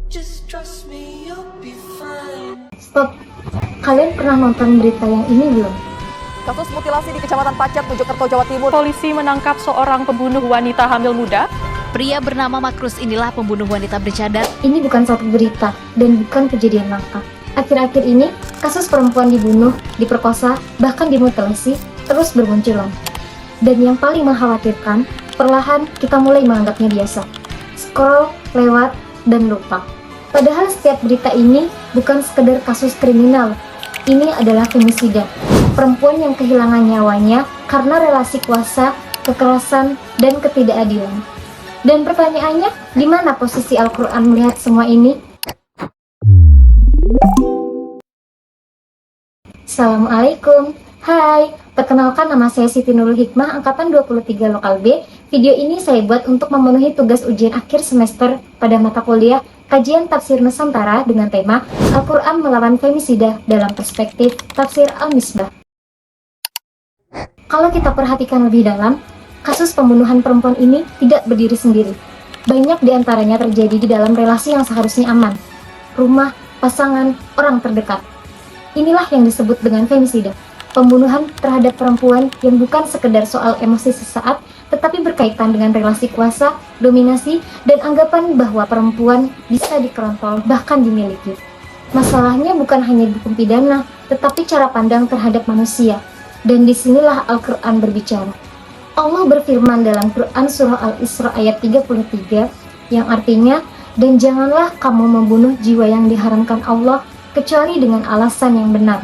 Just trust me, you'll be fine. Stop, kalian pernah nonton berita yang ini belum? Kasus mutilasi di Kecamatan Pacet, Mojokerto, Jawa Timur. Polisi menangkap seorang pembunuh wanita hamil muda. Pria bernama Makrus inilah pembunuh wanita bercadar. Ini bukan satu berita dan bukan kejadian langka. Akhir-akhir ini, kasus perempuan dibunuh, diperkosa, bahkan dimutilasi terus bermunculan. Dan yang paling mengkhawatirkan, perlahan kita mulai menganggapnya biasa. Scroll, lewat, dan lupa. Padahal setiap berita ini bukan sekedar kasus kriminal. Ini adalah femisida. Perempuan yang kehilangan nyawanya karena relasi kuasa, kekerasan, dan ketidakadilan. Dan pertanyaannya, di mana posisi Al-Quran melihat semua ini? Assalamualaikum. Hai, perkenalkan nama saya Siti Nurul Hikmah, angkatan 23 Lokal B. Video ini saya buat untuk memenuhi tugas ujian akhir semester pada mata kuliah Kajian Tafsir Nusantara dengan tema Al-Quran Melawan Femisida dalam Perspektif Tafsir Al-Misbah. Kalau kita perhatikan lebih dalam, kasus pembunuhan perempuan ini tidak berdiri sendiri. Banyak diantaranya terjadi di dalam relasi yang seharusnya aman. Rumah, pasangan, orang terdekat. Inilah yang disebut dengan femisida. Pembunuhan terhadap perempuan yang bukan sekedar soal emosi sesaat, tetapi berkaitan dengan relasi kuasa, dominasi, dan anggapan bahwa perempuan bisa dikontrol, bahkan dimiliki. Masalahnya bukan hanya hukum pidana, tetapi cara pandang terhadap manusia. Dan disinilah Al-Quran berbicara. Allah berfirman dalam Quran Surah Al-Isra ayat 33, yang artinya, dan janganlah kamu membunuh jiwa yang diharamkan Allah, kecuali dengan alasan yang benar.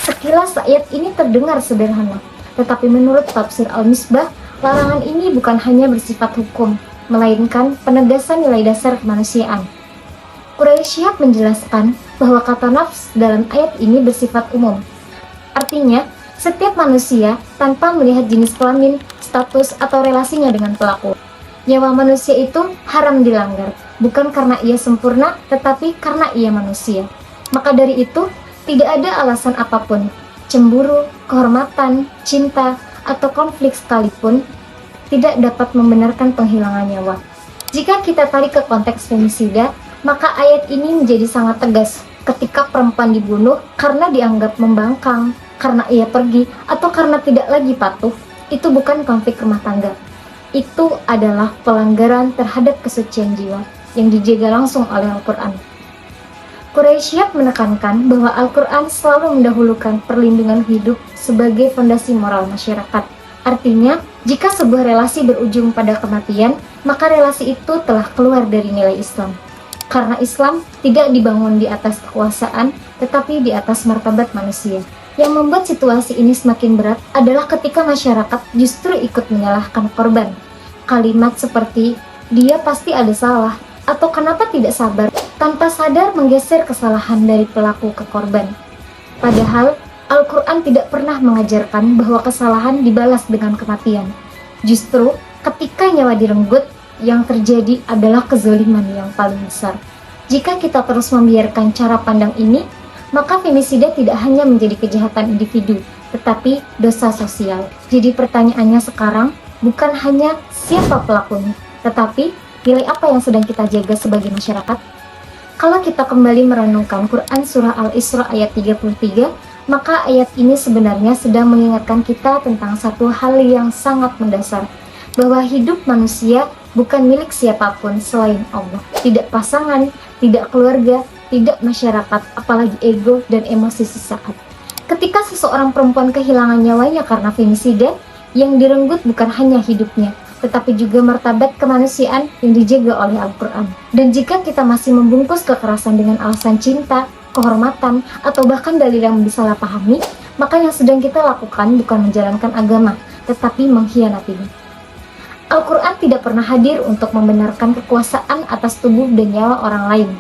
Sekilas ayat ini terdengar sederhana, tetapi menurut tafsir Al-Misbah, larangan ini bukan hanya bersifat hukum, melainkan penegasan nilai dasar kemanusiaan. Quraisy menjelaskan bahwa kata nafs dalam ayat ini bersifat umum. Artinya, setiap manusia tanpa melihat jenis kelamin, status, atau relasinya dengan pelaku. Nyawa manusia itu haram dilanggar, bukan karena ia sempurna, tetapi karena ia manusia. Maka dari itu, tidak ada alasan apapun, cemburu, kehormatan, cinta, atau konflik sekalipun, tidak dapat membenarkan penghilangan nyawa. Jika kita tarik ke konteks femisida, maka ayat ini menjadi sangat tegas ketika perempuan dibunuh karena dianggap membangkang, karena ia pergi, atau karena tidak lagi patuh. Itu bukan konflik rumah tangga. Itu adalah pelanggaran terhadap kesucian jiwa yang dijaga langsung oleh Al-Quran. Quraisy menekankan bahwa Al-Quran selalu mendahulukan perlindungan hidup sebagai fondasi moral masyarakat. Artinya, jika sebuah relasi berujung pada kematian, maka relasi itu telah keluar dari nilai Islam. Karena Islam tidak dibangun di atas kekuasaan, tetapi di atas martabat manusia. Yang membuat situasi ini semakin berat adalah ketika masyarakat justru ikut menyalahkan korban. Kalimat seperti, dia pasti ada salah, atau kenapa tidak sabar, tanpa sadar menggeser kesalahan dari pelaku ke korban. Padahal, Al-Quran tidak pernah mengajarkan bahwa kesalahan dibalas dengan kematian. Justru, ketika nyawa direnggut, yang terjadi adalah kezaliman yang paling besar. Jika kita terus membiarkan cara pandang ini, maka femisida tidak hanya menjadi kejahatan individu, tetapi dosa sosial. Jadi pertanyaannya sekarang, bukan hanya siapa pelakunya, tetapi nilai apa yang sedang kita jaga sebagai masyarakat? Kalau kita kembali merenungkan Quran Surah Al-Isra ayat 33, maka ayat ini sebenarnya sedang mengingatkan kita tentang satu hal yang sangat mendasar, bahwa hidup manusia bukan milik siapapun selain Allah. Tidak pasangan, tidak keluarga, tidak masyarakat, apalagi ego dan emosi sesaat. Ketika seseorang perempuan kehilangan nyawanya karena femisida, yang direnggut bukan hanya hidupnya, tetapi juga martabat kemanusiaan yang dijaga oleh Al-Quran. Dan jika kita masih membungkus kekerasan dengan alasan cinta, kehormatan, atau bahkan dalil yang disalahpahami, maka yang sedang kita lakukan bukan menjalankan agama, tetapi mengkhianatinya. Al-Quran tidak pernah hadir untuk membenarkan kekuasaan atas tubuh dan nyawa orang lain.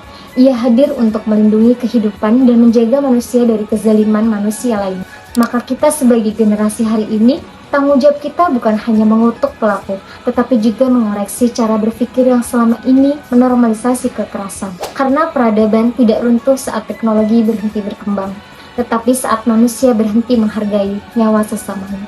Ia hadir untuk melindungi kehidupan dan menjaga manusia dari kezaliman manusia lain. Maka kita sebagai generasi hari ini, tanggung jawab kita bukan hanya mengutuk pelaku, tetapi juga mengoreksi cara berpikir yang selama ini menormalisasi kekerasan. Karena peradaban tidak runtuh saat teknologi berhenti berkembang, tetapi saat manusia berhenti menghargai nyawa sesamanya.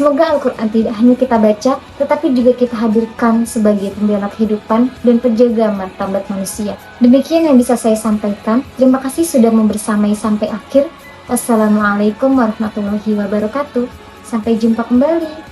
Semoga Al-Quran tidak hanya kita baca, tetapi juga kita hadirkan sebagai pembela kehidupan dan penjaga martabat manusia. Demikian yang bisa saya sampaikan. Terima kasih sudah membersamai sampai akhir. Wassalamualaikum warahmatullahi wabarakatuh. Sampai jumpa kembali.